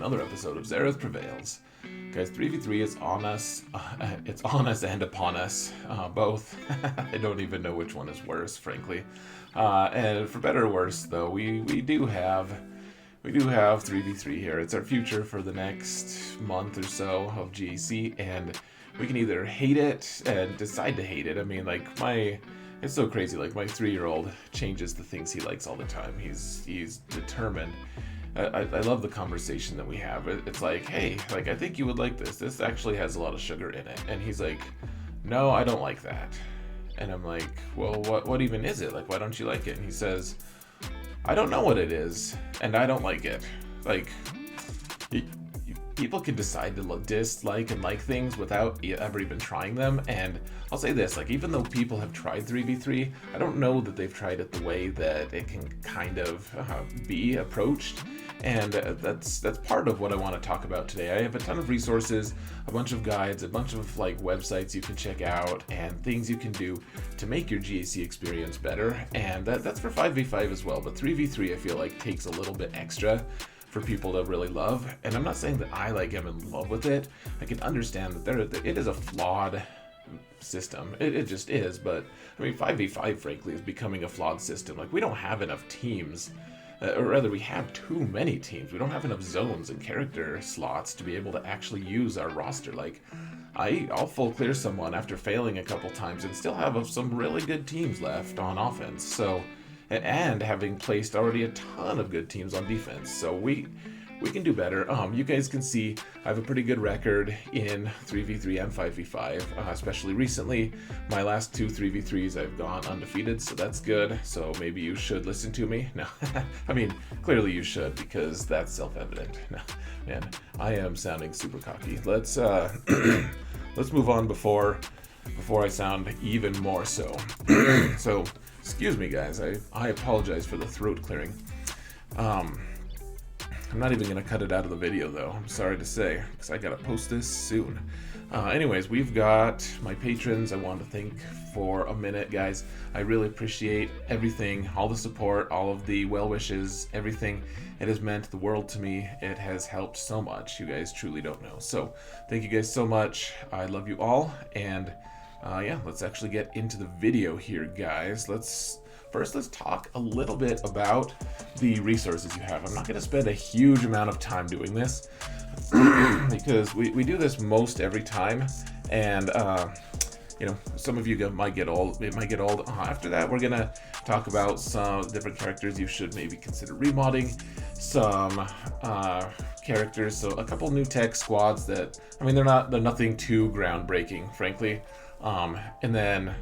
another episode of Xaereth Prevails. Guys, 3v3 is on us. It's on us and upon us, both. I don't even know which one is worse, frankly. And for better or worse, though, we do have 3v3 here. It's our future for the next month or so of GAC, and we can either hate it and decide to hate it. I mean, it's so crazy. Like, my 3-year-old changes the things he likes all the time. He's determined. I love the conversation that we have. It's like, hey, I think you would like this. This actually has a lot of sugar in it. And he's like, no, I don't like that. And I'm like, well, what even is it? Why don't you like it? And he says, I don't know what it is, and I don't like it. People can decide to dislike and like things without ever even trying them. And I'll say this, even though people have tried 3v3, I don't know that they've tried it the way that it can kind of be approached. And that's part of what I want to talk about today. I have a ton of resources, a bunch of guides, a bunch of websites you can check out, and things you can do to make your GAC experience better. And that's for 5v5 as well, but 3v3 I feel like takes a little bit extra for people to really love. And I'm not saying that I am in love with it. I can understand that it is a flawed system. It just is. But I mean, 5v5 frankly is becoming a flawed system. We don't have enough teams, or rather we have too many teams. We don't have enough zones and character slots to be able to actually use our roster. I'll full clear someone after failing a couple times and still have some really good teams left on offense. So and having placed already a ton of good teams on defense. So we can do better. You guys can see I have a pretty good record in 3v3 and 5v5, especially recently. My last 2 3v3s I've gone undefeated, so that's good. So maybe you should listen to me. No, I mean, clearly you should, because that's self-evident. No, man, I am sounding super cocky. Let's move on before I sound even more so. So, excuse me, guys. I apologize for the throat clearing. I'm not even going to cut it out of the video, though. I'm sorry to say, because I got to post this soon. Anyways, we've got my patrons. I want to thank for a minute, guys. I really appreciate everything, all the support, all of the well wishes, everything. It has meant the world to me. It has helped so much. You guys truly don't know. So thank you guys so much. I love you all. And yeah, let's actually get into the video here, guys. Let's talk a little bit about the resources you have. I'm not going to spend a huge amount of time doing this because we do this most every time, and some of you might get old. It might get old. After that, we're gonna talk about some different characters you should maybe consider remodding, some characters. So a couple new tech squads that, I mean, they're nothing too groundbreaking, frankly. And then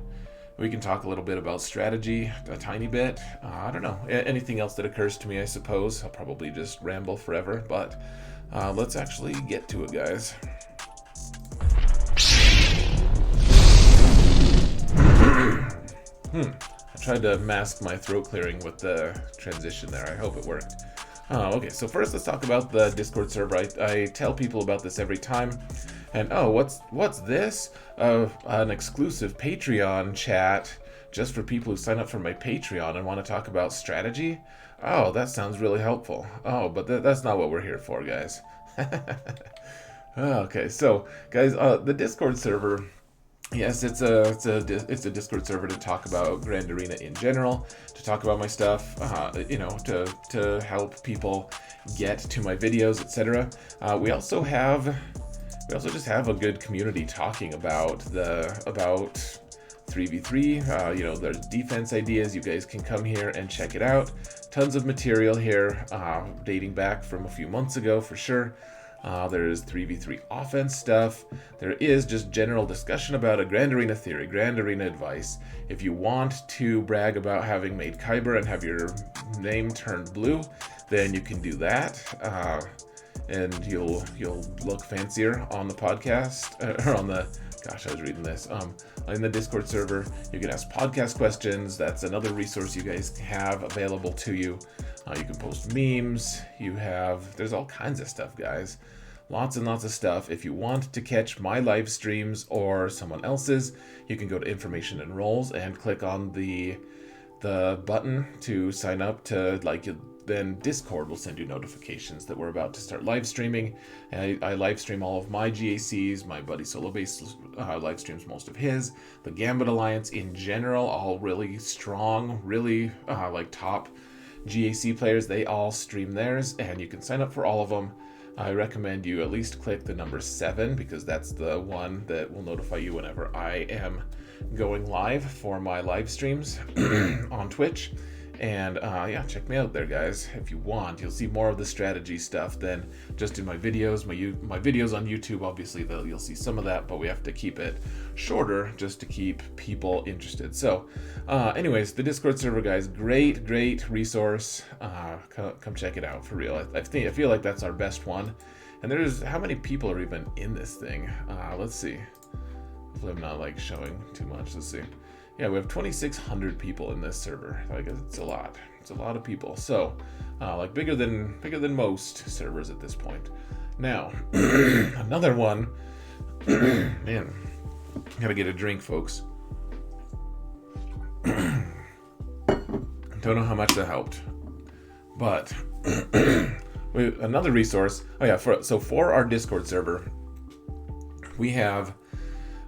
we can talk a little bit about strategy, a tiny bit. I don't know, anything else that occurs to me, I suppose. I'll probably just ramble forever, but let's actually get to it, guys. I tried to mask my throat clearing with the transition there. I hope it worked. Okay, so first let's talk about the Discord server. I tell people about this every time. And what's this? An exclusive Patreon chat just for people who sign up for my Patreon and want to talk about strategy? Oh, that sounds really helpful. Oh, but that's not what we're here for, guys. Okay, so guys, the Discord server. Yes, it's a Discord server to talk about Grand Arena in general, to talk about my stuff, to help people get to my videos, etc. We also just have a good community talking about 3v3. There's defense ideas. You guys can come here and check it out. Tons of material here, dating back from a few months ago for sure. There's 3v3 offense stuff. There is just general discussion about a Grand Arena theory, Grand Arena advice. If you want to brag about having made Kyber and have your name turned blue, then you can do that. And you'll look fancier on the podcast, or on the, gosh, I was reading this, in the Discord server. You can ask podcast questions. That's another resource you guys have available to you. You can post memes. There's all kinds of stuff, guys. Lots and lots of stuff. If you want to catch my live streams or someone else's, you can go to information and roles and click on the button to sign up to then Discord will send you notifications that we're about to start live streaming. And I live stream all of my GACs. My buddy Solobase live streams most of his. The Gambit Alliance in general, all really strong, really like top GAC players, they all stream theirs, and you can sign up for all of them. I recommend you at least click the number 7 because that's the one that will notify you whenever I am going live for my live streams on Twitch. And yeah, check me out there, guys. If you want, you'll see more of the strategy stuff than just in my videos. My videos on YouTube, obviously, you'll see some of that, but we have to keep it shorter just to keep people interested. So anyways, the Discord server, guys, great resource. Come check it out for real. I feel like that's our best one. And there's, how many people are even in this thing? Let's see. Hopefully I'm not like showing too much. Let's see. Yeah, we have 2,600 people in this server. Like, it's a lot. It's a lot of people. So, like bigger than most servers at this point. Now, another one. Man, gotta get a drink, folks. Don't know how much that helped, but another resource. Oh yeah, for our Discord server, we have.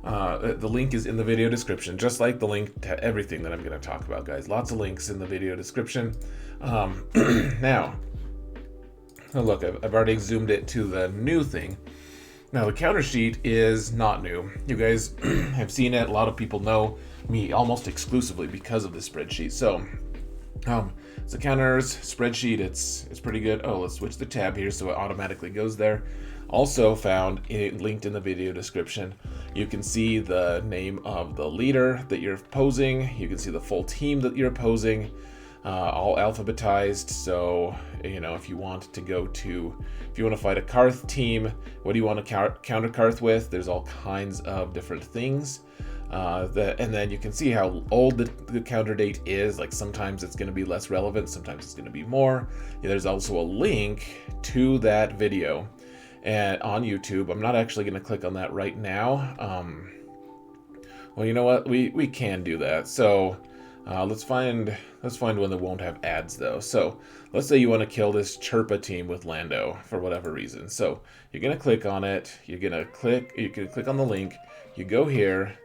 The link is in the video description, just like the link to everything that I'm going to talk about, guys. Lots of links in the video description. Now, oh look, I've already zoomed it to the new thing. Now, the counter sheet is not new. You guys have seen it. A lot of people know me almost exclusively because of this spreadsheet. So, it's a counters spreadsheet. It's pretty good. Oh, let's switch the tab here so it automatically goes there. Also found linked in the video description. You can see the name of the leader that you're posing. You can see the full team that you're posing, all alphabetized. So, you know, if you want to fight a Karth team, what do you want to counter Karth with? There's all kinds of different things. And then you can see how old the counter date is. Like sometimes it's going to be less relevant, sometimes it's going to be more. Yeah, there's also a link to that video and on YouTube. I'm not actually going to click on that right now. Well, you know what? We can do that. So let's find one that won't have ads though. So let's say you want to kill this Chirpa team with Lando for whatever reason. So you're going to click on it. You can click on the link. You go here.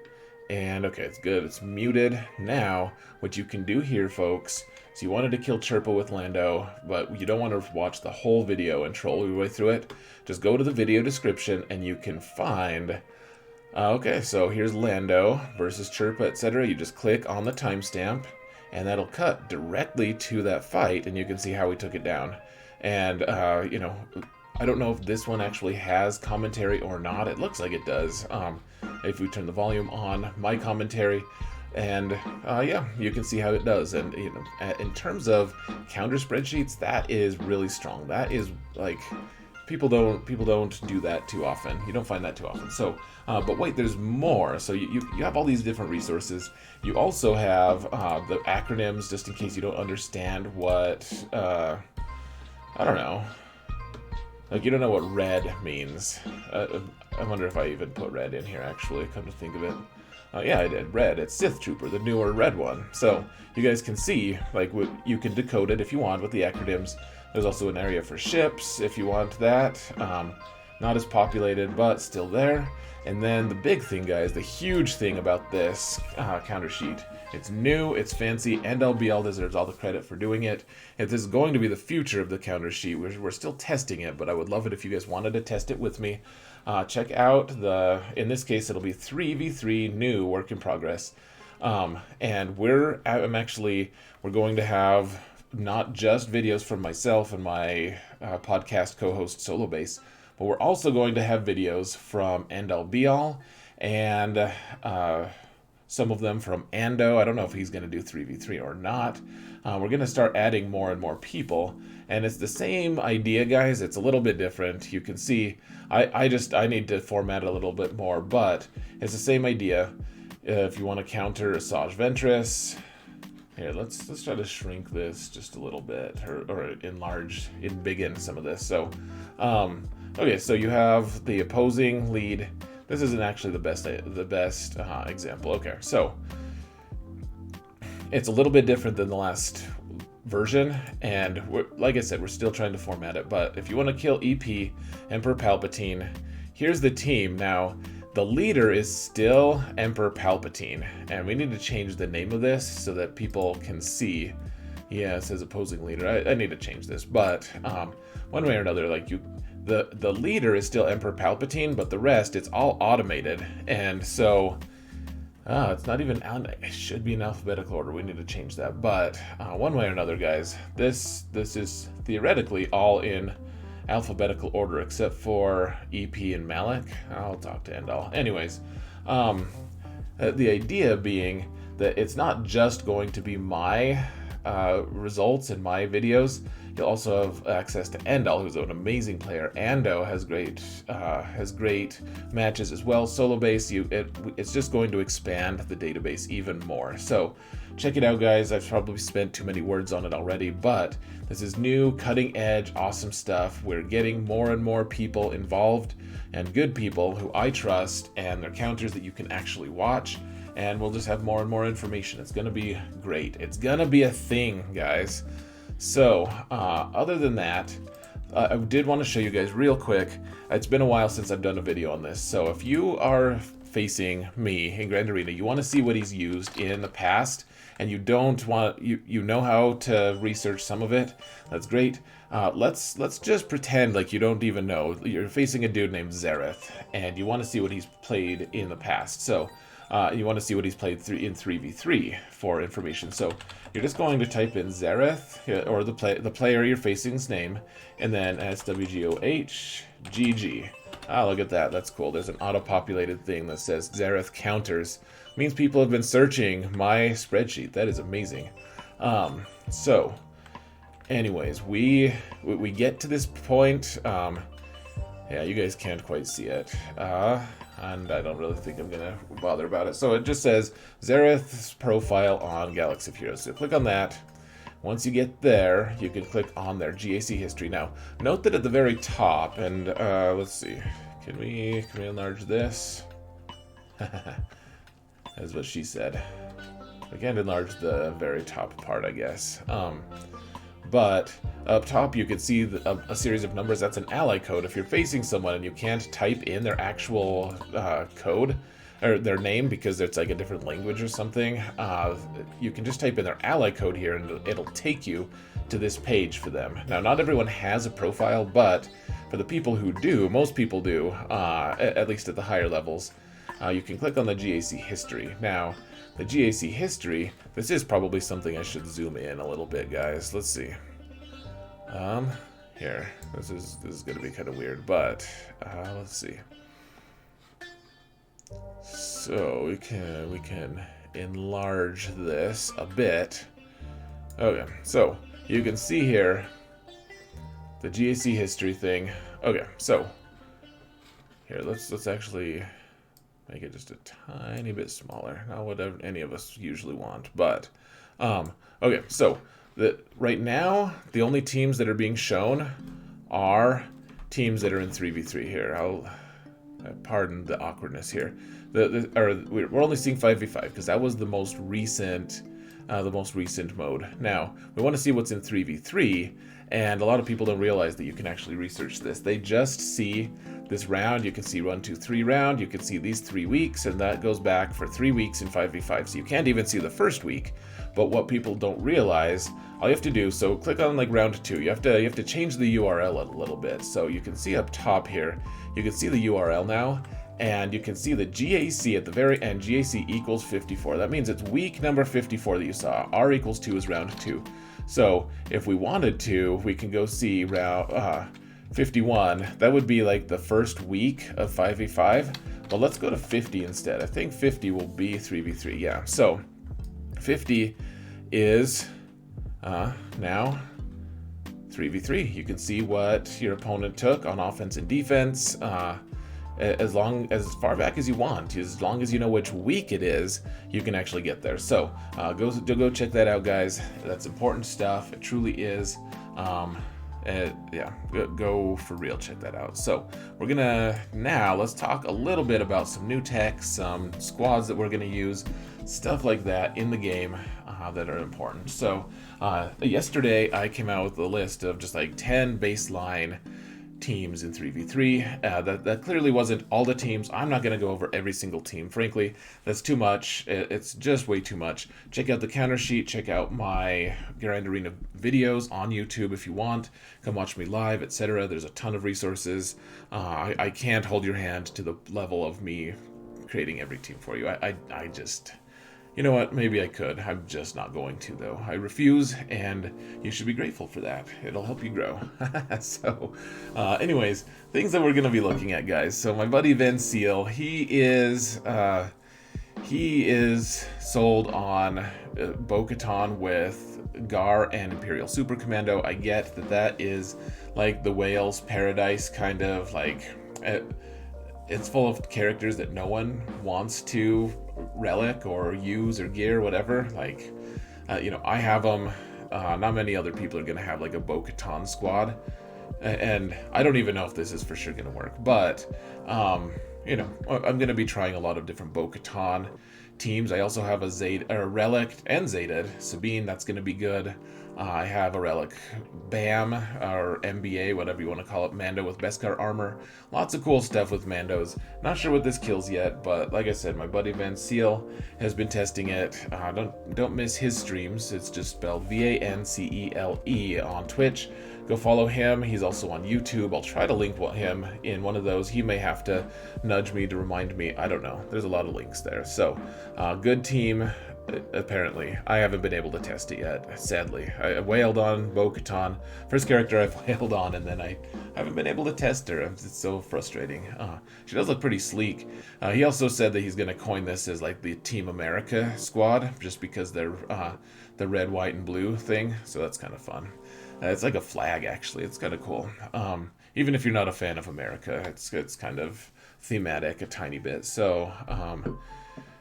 And okay, it's good. It's muted. Now, what you can do here, folks, so you wanted to kill Chirpa with Lando, but you don't want to watch the whole video and troll your way through it. Just go to the video description and you can find... okay, so here's Lando versus Chirpa, etc. You just click on the timestamp, and that'll cut directly to that fight, and you can see how we took it down. And, you know, I don't know if this one actually has commentary or not. It looks like it does. If we turn the volume on, my commentary, and yeah, you can see how it does. And you know, in terms of counter spreadsheets, that is really strong. That is like people don't do that too often. You don't find that too often. So, but wait, there's more. So you have all these different resources. You also have the acronyms, just in case you don't understand what I don't know. Like, you don't know what red means. I wonder if I even put red in here, actually, come to think of it. Yeah, I did. Red. It's Sith Trooper, the newer red one. So, you guys can see, like, you can decode it if you want with the acronyms. There's also an area for ships, if you want that. Not as populated, but still there. And then the big thing, guys, the huge thing about this counter sheet. It's new, it's fancy, and LBL deserves all the credit for doing it. If this is going to be the future of the counter sheet, we're still testing it, but I would love it if you guys wanted to test it with me. Check out in this case, it'll be 3v3 new work in progress. And we're going to have not just videos from myself and my podcast co-host Solobase, but we're also going to have videos from End All Be All and some of them from Ando. I don't know if he's going to do 3v3 or not. We're going to start adding more and more people. And it's the same idea, guys. It's a little bit different. You can see, I need to format it a little bit more, but it's the same idea. If you want to counter Asajj Ventress, here, let's try to shrink this just a little bit, or embiggen some of this. So, okay, so you have the opposing lead. This isn't actually the best example. Okay, so it's a little bit different than the last version, and like I said, we're still trying to format it. But if you want to kill EP, Emperor Palpatine, here's the team. Now, the leader is still Emperor Palpatine, and we need to change the name of this so that people can see. Yeah, it says opposing leader. I need to change this, but one way or another, like the leader is still Emperor Palpatine, but the rest, it's all automated, and so it's not even. It should be in alphabetical order. We need to change that, but one way or another, guys, this is theoretically all in alphabetical order except for EP and Malik. I'll talk to Endal. Anyways, the idea being that it's not just going to be my results in my videos. You'll also have access to Endal, who's an amazing player. Ando has great matches as well. Solo base, it's just going to expand the database even more. So check it out, guys. I've probably spent too many words on it already, but this is new, cutting edge, awesome stuff. We're getting more and more people involved, and good people who I trust, and their counters that you can actually watch. And we'll just have more and more information. It's gonna be great. It's gonna be a thing, guys. So, other than that, I did want to show you guys real quick. It's been a while since I've done a video on this. So if you are facing me in Grand Arena, you want to see what he's used in the past, and you don't want, you know how to research some of it, that's great. Let's just pretend like you don't even know. You're facing a dude named Xaereth, and you want to see what he's played in the past. So you want to see what he's played in 3v3 for information. So you're just going to type in Xaereth, or the player you're facing's name, and then SWGOH GG. Look at that. That's cool. There's an auto-populated thing that says Xaereth counters. It means people have been searching my spreadsheet. That is amazing. So, anyways, we get to this point. Yeah, you guys can't quite see it. And I don't really think I'm gonna bother about it. So it just says Xaereth's profile on Galaxy of Heroes. So click on that. Once you get there, you can click on their GAC history. Now, note that at the very top, and let's see, can we enlarge this? That's what she said. We can't enlarge the very top part, I guess. But up top you can see a series of numbers. That's an ally code. If you're facing someone and you can't type in their actual code or their name because it's like a different language or something, you can just type in their ally code here and it'll take you to this page for them. Now, not everyone has a profile, but for the people who do, most people do, at least at the higher levels, you can click on the GAC history. Now, the GAC history, this is probably something I should zoom in a little bit, guys. Let's see. Here, this is gonna be kind of weird, but let's see. So we can enlarge this a bit. Okay, so you can see here the GAC history thing. Okay, so here let's actually make it just a tiny bit smaller. Not what any of us usually want, but okay. So right now, the only teams that are being shown are teams that are in 3v3 here. Pardon the awkwardness here. We're only seeing 5v5 because that was the most recent mode. Now we want to see what's in 3v3, and a lot of people don't realize that you can actually research this. They just see this round. You can see 1, 2, 3 round. You can see these 3 weeks, and that goes back for 3 weeks in 5v5. So you can't even see the first week. But what people don't realize, all you have to do, so click on like round 2. You have to change the URL a little bit. So you can see up top here, you can see the URL now, and you can see the GAC at the very end. GAC equals 54. That means it's week number 54 that you saw. R equals 2 is round 2. So if we wanted to, we can go see round 51. That would be like the first week of 5v5. But let's go to 50 instead. I think 50 will be 3v3. Yeah. So 50 is now 3v3. You can see what your opponent took on offense and defense. As far back as you want, as long as you know which week it is, you can actually get there. So go check that out, guys. That's important stuff. It truly is. Yeah, go for real, check that out. So we're gonna now let's talk a little bit about some new tech, some squads that we're gonna use, stuff like that in the game that are important. So yesterday I came out with a list of just like 10 baseline teams in 3v3. That clearly wasn't all the teams. I'm not going to go over every single team. Frankly, that's too much. It's just way too much. Check out the counter sheet. Check out my Grand Arena videos on YouTube if you want. Come watch me live, etc. There's a ton of resources. I can't hold your hand to the level of me creating every team for you. I just... You know what? Maybe I could. I'm just not going to, though. I refuse, and you should be grateful for that. It'll help you grow. So, anyways, things that we're going to be looking at, guys. So my buddy Van Seal, he is sold on Bo-Katan with Gar and Imperial Super Commando. I get that is like the whale's paradise, kind of like... It's full of characters that no one wants to relic or use or gear, whatever. Like, I have them. Not many other people are going to have like a Bo-Katan squad. And I don't even know if this is for sure going to work. But, I'm going to be trying a lot of different Bo-Katan teams. I also have a Relic and Zayted. Sabine, that's going to be good. I have a Relic BAM, or MBA, whatever you want to call it, Mando with Beskar armor. Lots of cool stuff with Mandos. Not sure what this kills yet, but like I said, my buddy Van Seal has been testing it. Don't miss his streams. It's just spelled VANCELE on Twitch. Go follow him. He's also on YouTube. I'll try to link him in one of those. He may have to nudge me to remind me. I don't know. There's a lot of links there. So, good team. Apparently, I haven't been able to test it yet, sadly. I wailed on Bo-Katan, first character I've wailed on, and then I haven't been able to test her. It's so frustrating. She does look pretty sleek. He also said that he's going to coin this as like the Team America squad, just because they're the red, white, and blue thing, so that's kind of fun. It's like a flag, actually. It's kind of cool. Even if you're not a fan of America, it's kind of thematic a tiny bit. So,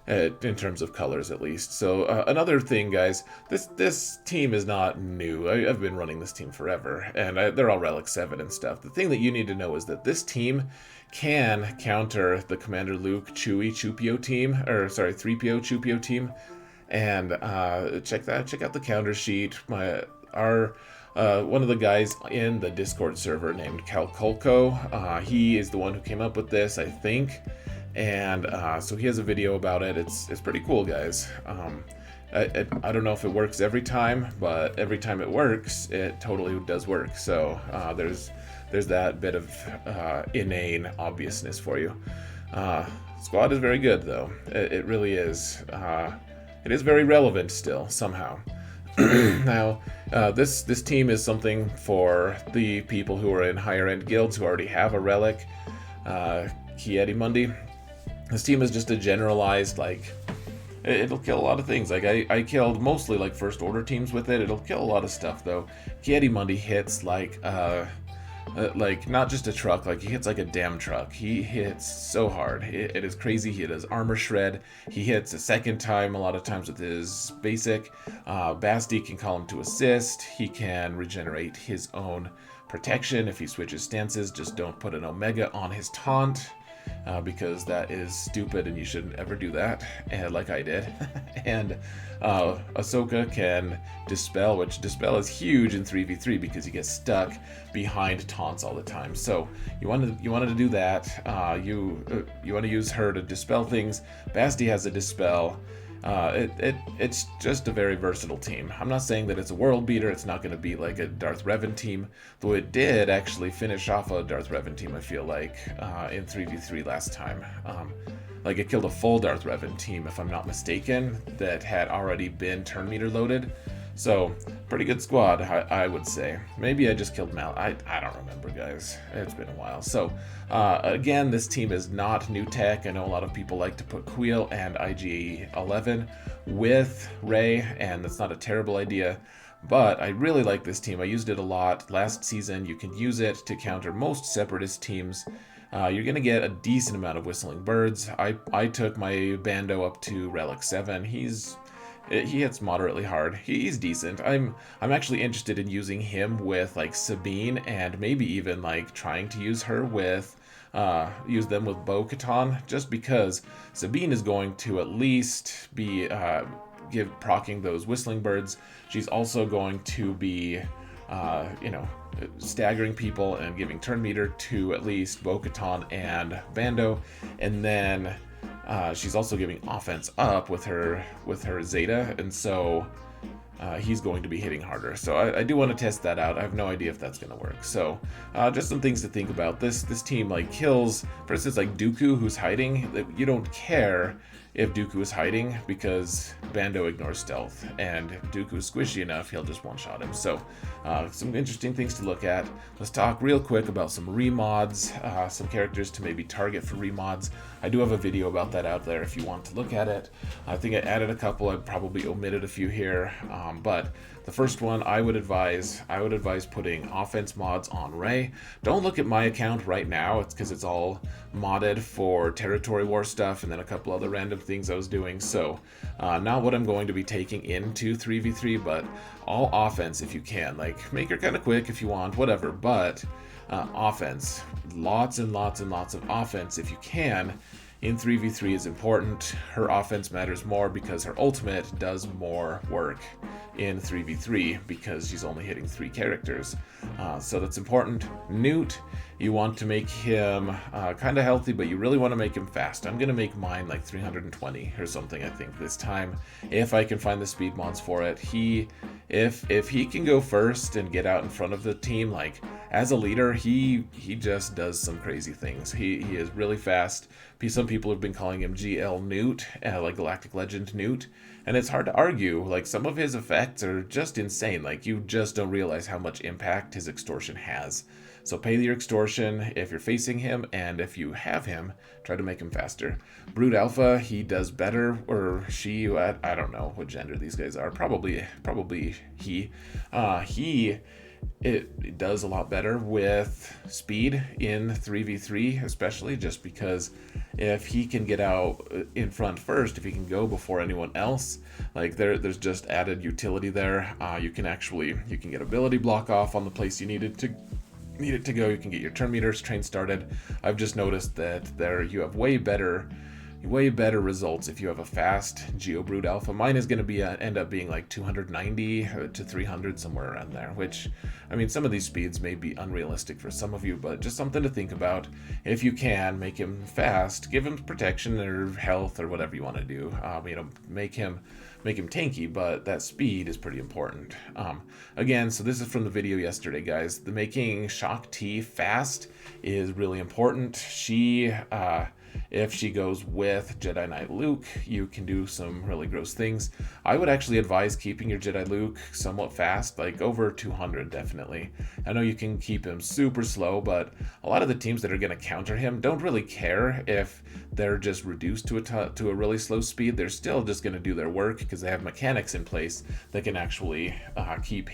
in terms of colors at least. So another thing, guys, this team is not new. I've been running this team forever, and they're all Relic 7 and stuff. The thing that you need to know is that this team can counter the Commander Luke Chewie Chupio team, or sorry, 3PO Chupio team. And check out the counter sheet. One of the guys in the Discord server named Calculco, he is the one who came up with this, I think. And so he has a video about it. It's pretty cool, guys. I don't know if it works every time, but every time it works, it totally does work. So there's that bit of inane obviousness for you. Squad is very good, though. It really is. It is very relevant still, somehow. Now, this team is something for the people who are in higher-end guilds who already have a Relic, Ki-Adi-Mundi. This team is just a generalized, like, it'll kill a lot of things. Like, I killed mostly, like, first order teams with it. It'll kill a lot of stuff, though. Ki-Adi-Mundi hits, like, not just a truck, like, he hits like a damn truck. He hits so hard. It is crazy. He does armor shred. He hits a second time, a lot of times with his basic. Basti can call him to assist. He can regenerate his own protection if he switches stances. Just don't put an Omega on his taunt. Because that is stupid and you shouldn't ever do that, and like I did. And Ahsoka can Dispel, which Dispel is huge in 3v3 because you get stuck behind taunts all the time. So you wanted to do that. You want to use her to dispel things. Basti has a Dispel. It's just a very versatile team. I'm not saying that it's a world beater. It's not going to be like a Darth Revan team, though it did actually finish off a Darth Revan team, I feel like, in 3v3 last time. Like, it killed a full Darth Revan team, if I'm not mistaken, that had already been turn meter loaded. So, pretty good squad, I would say. Maybe I just killed Mal. I don't remember, guys. It's been a while. So, again, this team is not new tech. I know a lot of people like to put Queel and IG-11 with Rey, and that's not a terrible idea. But I really like this team. I used it a lot last season. You can use it to counter most Separatist teams. You're going to get a decent amount of Whistling Birds. I took my Bando up to Relic 7. He's He hits moderately hard. He's decent. I'm actually interested in using him with like Sabine, and maybe even like trying to use her with use them with Bo-Katan, just because Sabine is going to at least be give procking those whistling birds. She's also going to be you know, staggering people and giving turn meter to at least Bo-Katan and Bando, and then she's also giving offense up with her Zeta, and so he's going to be hitting harder. So I do want to test that out. I have no idea if that's going to work. So just some things to think about. This team like kills, for instance, like Dooku, who's hiding. You don't care if Dooku is hiding because Bando ignores stealth, and if Dooku's squishy enough, he'll just one-shot him. So some interesting things to look at. Let's talk real quick about some remods, some characters to maybe target for remods. I do have a video about that out there if you want to look at it. I think I added a couple. I probably omitted a few here, but the first one I would advise putting offense mods on Rey. Don't look at my account right now. It's because it's all modded for territory war stuff and then a couple other random things I was doing. So not what I'm going to be taking into 3v3, but all offense if you can. Like, make her kind of quick if you want, whatever, but offense. Lots and lots and lots of offense if you can in 3v3 is important. Her offense matters more because her ultimate does more work in 3v3 because she's only hitting 3 characters. So that's important. Newt, you want to make him kind of healthy, but you really want to make him fast. I'm going to make mine like 320 or something, I think, this time, if I can find the speed mods for it. If he can go first and get out in front of the team, like as a leader, he just does some crazy things. He is really fast. Some people have been calling him GL Newt, like Galactic Legend Newt, and it's hard to argue. Like, some of his effects are just insane. Like, you just don't realize how much impact his extortion has. So pay your extortion if you're facing him, and if you have him, try to make him faster. Brood Alpha, he does better, or she, I don't know what gender these guys are. Probably he. It does a lot better with speed in 3v3, especially just because if he can get out in front first, if he can go before anyone else, like there's just added utility there. You can get ability block off on the place you need it to go. You can get your turn meters train started. I've just noticed that there you have way better results if you have a fast Geo Brood Alpha. Mine is going to end up being like 290 to 300, somewhere around there, which, I mean, some of these speeds may be unrealistic for some of you, but just something to think about. If you can make him fast, give him protection or health or whatever you want to do. Make him tanky, but that speed is pretty important. Again, so this is from the video yesterday, guys. The making Shock T fast is really important. If she goes with Jedi Knight Luke, you can do some really gross things. I would actually advise keeping your Jedi Luke somewhat fast, like over 200 definitely. I know you can keep him super slow, but a lot of the teams that are going to counter him don't really care if they're just reduced to a really slow speed. They're still just going to do their work because they have mechanics in place that can actually keep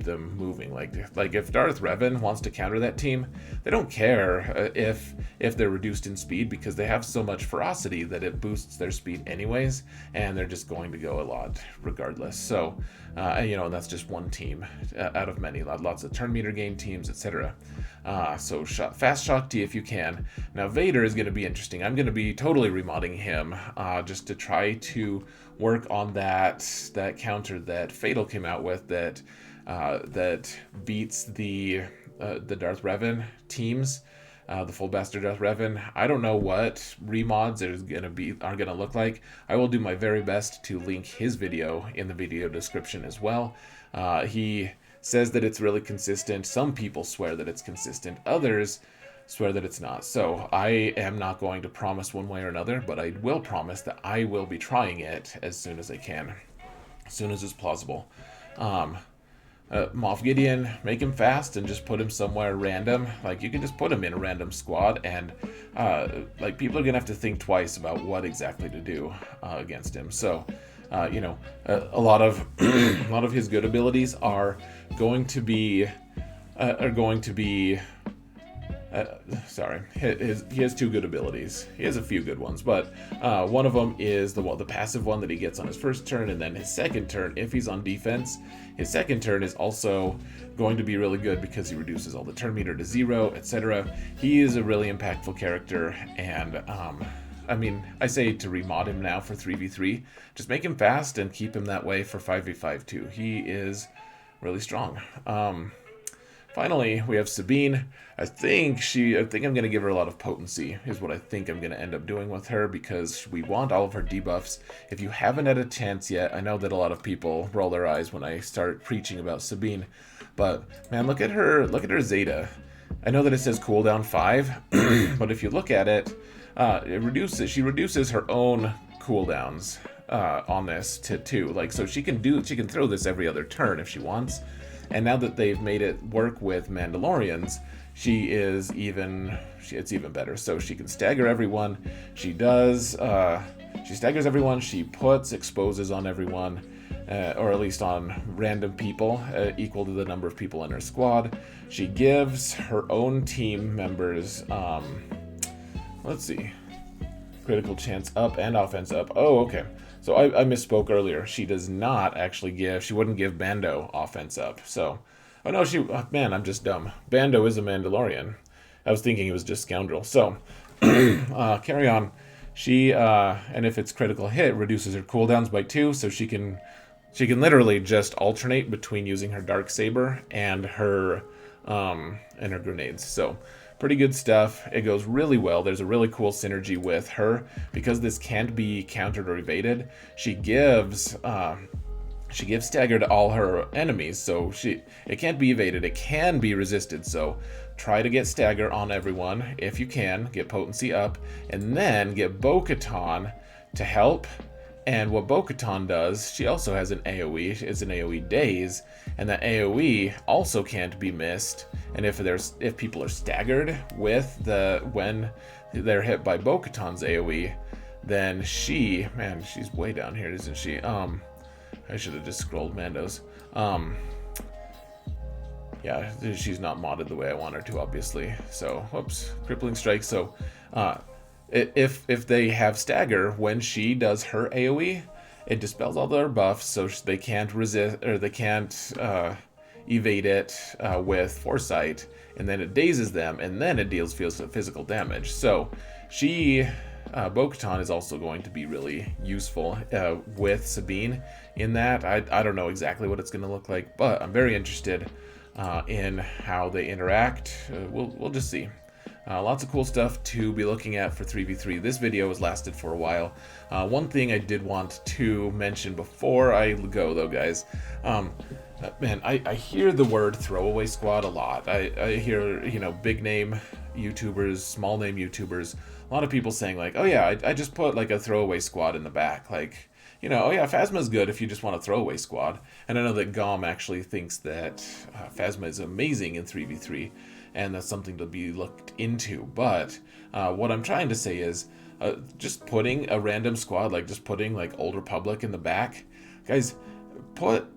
them moving. Like if Darth Revan wants to counter that team, they don't care if they're reduced in speed, because they have so much ferocity that it boosts their speed anyways, and they're just going to go a lot regardless. So and that's just one team out of many. Lots of turn meter gain teams, etc. So fast Shock T if you can. Now Vader is going to be interesting. I'm going to be totally remodding him just to try to work on that counter that Fatal came out with that beats the Darth Revan teams, the full bastard Darth Revan. I don't know what remods are gonna look like. I will do my very best to link his video in the video description as well. He says that it's really consistent. Some people swear that it's consistent. Others swear that it's not. So I am not going to promise one way or another, but I will promise that I will be trying it as soon as I can, as soon as it's plausible. Moff Gideon, make him fast and just put him somewhere random. Like, you can just put him in a random squad, and people are gonna have to think twice about what exactly to do against him. So a lot of a lot of his good abilities are going to be Sorry, he has two good abilities. He has a few good ones, but one of them is the passive one that he gets on his first turn, and then his second turn, if he's on defense, his second turn is also going to be really good because he reduces all the turn meter to 0, etc. He is a really impactful character, and I mean, I say to remod him now for 3v3. Just make him fast and keep him that way for 5v5 too. He is really strong. Finally, we have Sabine. I think I'm going to give her a lot of potency, is what I think I'm going to end up doing with her, because we want all of her debuffs. If you haven't had a chance yet, I know that a lot of people roll their eyes when I start preaching about Sabine, but man, look at her Zeta. I know that it says cooldown 5, but if you look at it, she reduces her own cooldowns on this to 2. Like, so she can throw this every other turn if she wants. And now that they've made it work with Mandalorians, it's even better. So she can stagger everyone. She staggers everyone. She exposes on everyone, or at least on random people, equal to the number of people in her squad. She gives her own team members, let's see, critical chance up and offense up. Oh, okay. So I misspoke earlier. She does not actually she wouldn't give Bando offense up. So, oh no, man, I'm just dumb. Bando is a Mandalorian. I was thinking he was just scoundrel. So, carry on. And if it's critical hit, reduces her cooldowns by 2, so she can literally just alternate between using her Darksaber and her grenades. So, pretty good stuff. It goes really well. There's a really cool synergy with her because this can't be countered or evaded. She gives stagger to all her enemies, so it can't be evaded. It can be resisted. So try to get stagger on everyone if you can. Get potency up, and then get Bo-Katan to help. And what Bo-Katan does, she also has an AoE. It's an AoE daze, and that AoE also can't be missed. And if people are staggered when they're hit by Bo-Katan's AoE, then she's way down here, isn't she? I should have just scrolled Mando's. Yeah, she's not modded the way I want her to, obviously. So, whoops, crippling strike. So, if they have stagger when she does her AoE, it dispels all their buffs, so they can't resist, or they can't evade it with foresight, and then it dazes them, and then it deals physical damage. So Bo-Katan is also going to be really useful with Sabine in that. I don't know exactly what it's going to look like, but I'm very interested in how they interact. We'll just see. Lots of cool stuff to be looking at for 3v3. This video has lasted for a while. One thing I did want to mention before I go, though, guys, man, I hear the word throwaway squad a lot. I hear, big name YouTubers, small name YouTubers, a lot of people saying like, oh yeah, I just put like a throwaway squad in the back. Like, oh yeah, Phasma's good if you just want a throwaway squad. And I know that Gom actually thinks that Phasma is amazing in 3v3. And that's something to be looked into. But what I'm trying to say is just putting a random squad, like just putting like Old Republic in the back. Guys, put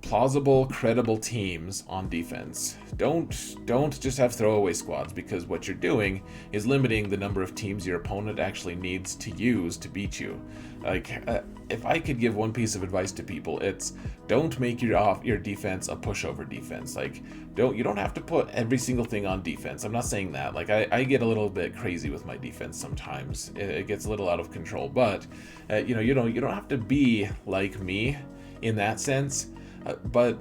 plausible, credible teams on defense. Don't just have throwaway squads, because what you're doing is limiting the number of teams your opponent actually needs to use to beat you. Like, if I could give one piece of advice to people, it's don't make your defense a pushover defense. Like, you don't have to put every single thing on defense. I'm not saying that. Like, I get a little bit crazy with my defense sometimes. It gets a little out of control. But you don't have to be like me in that sense. But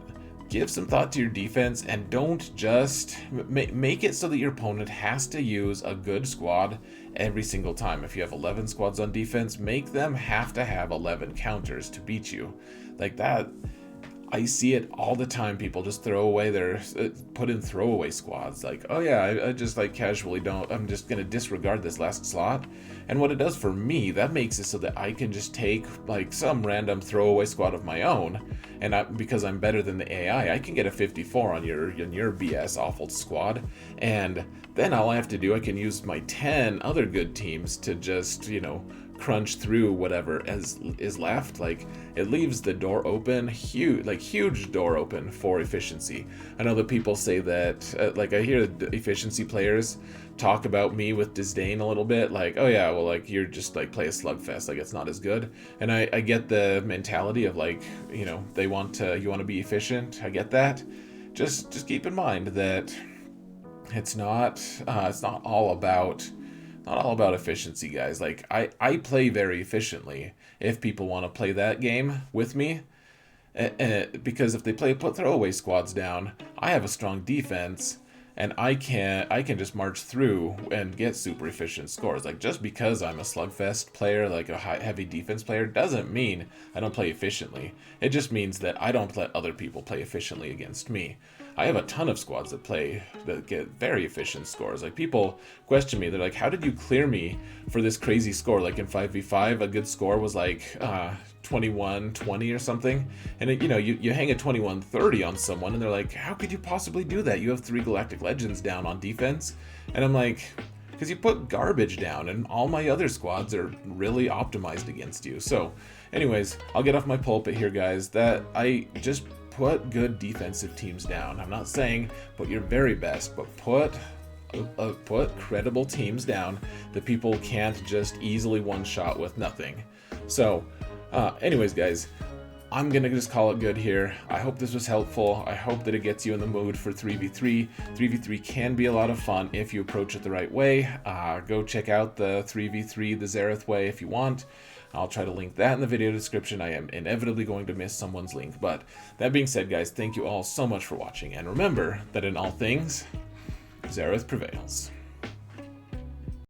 give some thought to your defense, and don't just make it so that your opponent has to use a good squad every single time. If you have 11 squads on defense, make them have to have 11 counters to beat you. Like that, I see it all the time. People just put in throwaway squads. Like, oh yeah, I just like casually I'm just going to disregard this last slot. And what it does for me, that makes it so that I can just take like some random throwaway squad of my own. And because I'm better than the AI, I can get a 54 on your BS awful squad. And then all I have to do, I can use my 10 other good teams to just, you know, crunch through whatever is left. Like, it leaves the door open, huge door open for efficiency. I know that people say that, like, I hear the efficiency players talk about me with disdain a little bit, like, oh yeah, well, like, you're just like play a slugfest, like it's not as good. And I get the mentality of, like, you know, you want to be efficient. I get that. Just keep in mind that it's not all about efficiency, guys. Like, I play very efficiently if people want to play that game with me. Because if they put throwaway squads down, I have a strong defense, and I can just march through and get super efficient scores. Like, just because I'm a slugfest player, like a heavy defense player, doesn't mean I don't play efficiently. It just means that I don't let other people play efficiently against me. I have a ton of squads that get very efficient scores. Like, people question me. They're like, how did you clear me for this crazy score? Like, in 5v5, a good score was like 21-20 or something. And it, you know, you hang a 21-30 on someone, and they're like, how could you possibly do that? You have 3 Galactic Legends down on defense. And I'm like, because you put garbage down, and all my other squads are really optimized against you. So anyways, I'll get off my pulpit here, guys. That I just put good defensive teams down. I'm not saying put your very best, but put credible teams down that people can't just easily one-shot with nothing. So anyways, guys, I'm gonna just call it good here. I hope this was helpful. I hope that it gets you in the mood for 3v3. 3v3 can be a lot of fun if you approach it the right way. Go check out the 3v3 the Xaereth way if you want. I'll try to link that in the video description. I am inevitably going to miss someone's link. But that being said, guys, thank you all so much for watching. And remember that in all things, Xaereth prevails.